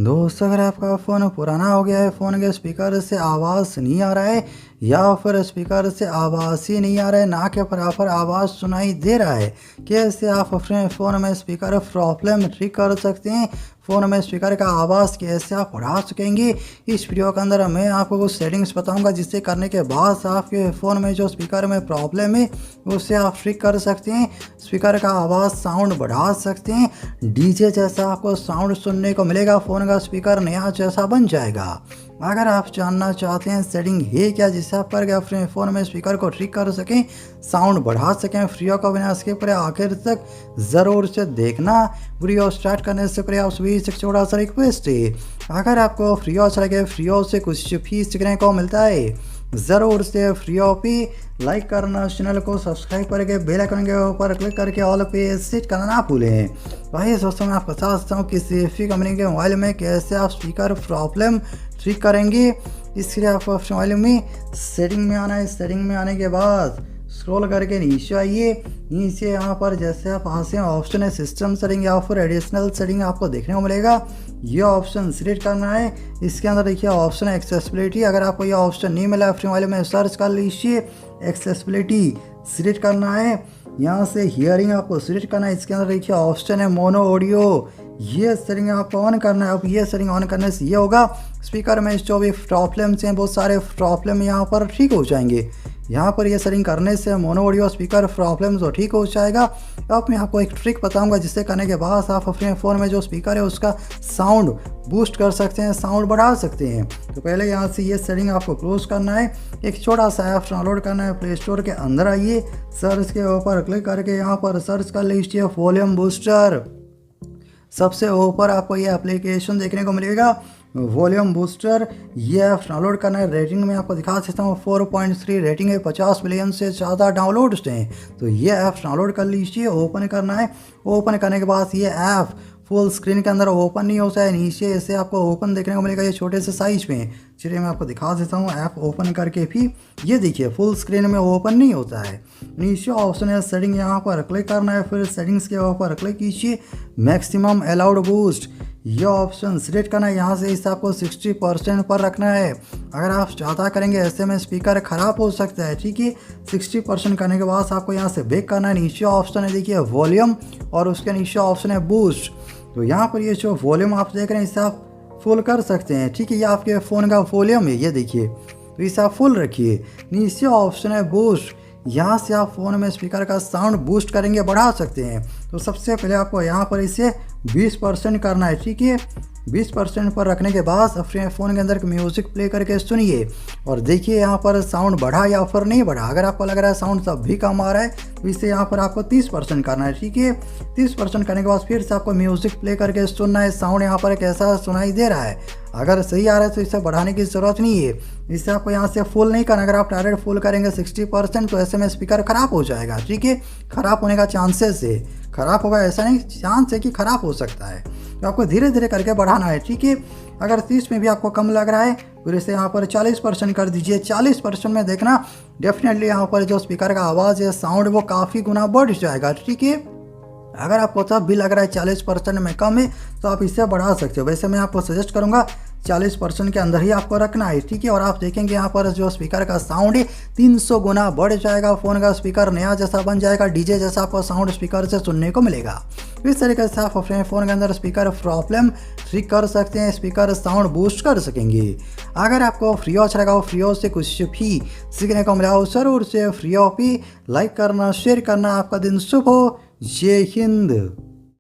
दोस्तों अगर आपका फ़ोन पुराना हो गया है, फ़ोन के स्पीकर से आवाज़ नहीं आ रहा है या फिर स्पीकर से आवाज़ ही नहीं आ रहा है, ना के बराबर आवाज़ सुनाई दे रहा है, कैसे आप अपने फ़ोन में स्पीकर प्रॉब्लम ठीक कर सकते हैं। फ़ोन में स्पीकर का आवाज़ कैसे आप बढ़ा सकेंगे, इस वीडियो के अंदर मैं आपको कुछ सेटिंग्स बताऊंगा, जिससे करने के बाद आपके फ़ोन में जो स्पीकर में प्रॉब्लम है उससे आप ठीक कर सकते हैं। स्पीकर का आवाज़ साउंड बढ़ा सकते हैं, डीजे जैसा आपको साउंड सुनने को मिलेगा, फ़ोन का स्पीकर नया जैसा बन जाएगा। अगर आप जानना चाहते हैं सेटिंग है क्या जिससे आप करके अपने फ़ोन में स्पीकर को ठीक कर सकें, साउंड बढ़ा सकें, वीडियो को बिना स्किप करें आखिर तक ज़रूर से देखना। वीडियो स्टार्ट करने से पहले आप सभी से छोटा सा रिक्वेस्ट है, अगर आपको फ्री अच्छा लगे, फ्री से कुछ भी सीखने को मिलता है, ज़रूर से फ्री पे लाइक करना, चैनल को सब्सक्राइब करके बेल आइकन के ऊपर क्लिक करके ऑल पे सेट करना ना भूलें। वही दोस्तों मैं आपको बता सकता हूँ कि सेफी कंपनी के मोबाइल में कैसे आप स्पीकर प्रॉब्लम ठीक करेंगे। इसके लिए आपको मोबाइल में सेटिंग में आना है। सेटिंग में आने के बाद स्क्रॉल करके नीचे आइए। नीचे यहाँ पर जैसे आप यहाँ से ऑप्शन है सिस्टम सेटिंग या फिर एडिशनल सेटिंग आपको देखने को मिलेगा, ये ऑप्शन सिलेक्ट करना है। इसके अंदर देखिए ऑप्शन है एक्सेसिबिलिटी। अगर आपको ये ऑप्शन नहीं मिला अपने मोबाइल में सर्च कर लीजिए, एक्सेसिबिलिटी सिलेक्ट करना है। यहाँ से हियरिंग आपको सिलेक्ट करना है। इसके अंदर देखिए ऑप्शन है मोनो ऑडियो, ये सेटिंग आपको ऑन करना है। अब ये सेटिंग ऑन करने से ये होगा स्पीकर में जो भी प्रॉब्लम्स हैं बहुत सारे प्रॉब्लम यहाँ पर ठीक हो जाएंगे। यहाँ पर ये सेटिंग करने से मोनो ऑडियो स्पीकर प्रॉब्लम तो ठीक हो जाएगा। अब मैं आपको एक ट्रिक बताऊंगा, जिससे करने के बाद आप अपने फ़ोन में जो स्पीकर है उसका साउंड बूस्ट कर सकते हैं, साउंड बढ़ा सकते हैं। तो पहले यहाँ से ये सेटिंग आपको क्लोज करना है। एक छोटा सा ऐप डाउनलोड करना है, प्ले स्टोर के अंदर आइए, सर्च के ऊपर क्लिक करके यहाँ पर सर्च कर लीजिए वॉल्यूम बूस्टर। सबसे ऊपर आपको ये एप्लीकेशन देखने को मिलेगा वॉल्यूम बूस्टर, ये ऐप डाउनलोड करना है। रेटिंग में आपको दिखा सकता हूँ 4.3 रेटिंग है, 50 मिलियन से ज़्यादा डाउनलोड्स हैं। तो ये ऐप डाउनलोड कर लीजिए, ओपन करना है। ओपन करने के बाद ये ऐप फुल स्क्रीन के अंदर ओपन नहीं होता है, नीचे ऐसे आपको ओपन देखने को मिलेगा ये छोटे से साइज में। चलिए मैं आपको दिखा देता हूँ ऐप ओपन करके भी, ये देखिए फुल स्क्रीन में ओपन नहीं होता है। नीचे ऑप्शन है सेटिंग, यहाँ पर क्लिक करना है, फिर सेटिंग्स के ऊपर क्लिक कीजिए, मैक्सिमम अलाउड बूस्ट ये ऑप्शन सिलेक्ट करना है। यहाँ से इसे आपको 60% पर रखना है। अगर आप ज़्यादा करेंगे ऐसे में स्पीकर ख़राब हो सकता है, ठीक है। 60% करने के बाद आपको यहाँ से बैक करना है। नीचे ऑप्शन है देखिए वॉल्यूम और उसके नीचे ऑप्शन है बूस्ट। तो यहाँ पर ये जो वॉल्यूम आप देख रहे हैं इसे आप फुल कर सकते हैं, ठीक है। ये आपके फ़ोन का वॉल्यूम है, ये देखिए, तो इसे आप फुल रखिए। नीचे ऑप्शन है बूस्ट, यहाँ से आप फ़ोन में स्पीकर का साउंड बूस्ट करेंगे, बढ़ा सकते हैं। तो सबसे पहले आपको यहाँ पर इसे 20% करना है, ठीक है। 20% पर रखने के बाद अपने फ़ोन के अंदर म्यूज़िक प्ले करके सुनिए और देखिए यहाँ पर साउंड बढ़ा या फिर नहीं बढ़ा। अगर आपको लग रहा है साउंड तब भी कम आ रहा है तो इसे यहाँ पर आपको 30% करना है, ठीक है। 30% करने के बाद फिर से आपको म्यूज़िक प्ले करके सुनना है, साउंड यहाँ पर कैसा सुनाई दे रहा है। अगर सही आ रहा है तो इसे बढ़ाने की ज़रूरत नहीं है। इससे आपको यहाँ से फुल नहीं करना। अगर आप डायरेक्ट फुल करेंगे 60% तो ऐसे में स्पीकर ख़राब हो जाएगा, ठीक है। ख़राब होने का चांसेस है, ख़राब होगा ऐसा नहीं, चांस है कि ख़राब हो सकता है। तो आपको धीरे धीरे करके बढ़ाना है, ठीक है। अगर 30 में भी आपको कम लग रहा है फिर इसे यहाँ पर 40% कर दीजिए। 40% में देखना डेफिनेटली यहाँ पर जो स्पीकर का आवाज़ है, साउंड, वो काफ़ी गुना बढ़ जाएगा, ठीक है। अगर आपको तब भी लग रहा है 40% में कम है तो आप इसे बढ़ा सकते हो। वैसे मैं आपको सजेस्ट करूँगा 40% के अंदर ही आपको रखना है, ठीक है। और आप देखेंगे यहाँ पर जो स्पीकर का साउंड है 300 गुना बढ़ जाएगा, फ़ोन का स्पीकर नया जैसा बन जाएगा, डीजे जैसा आपको साउंड स्पीकर से सुनने को मिलेगा। इस तरीके से आप अपने फ़ोन के अंदर स्पीकर प्रॉब्लम ठीक कर सकते हैं, स्पीकर साउंड बूस्ट कर सकेंगे। अगर आपको फ्री अच्छा लगा हो, फ्री से कुछ भी सीखने को मिला हो, ज़रूर से फ्री पे लाइक करना, शेयर करना। आपका दिन शुभ हो। जय हिंद।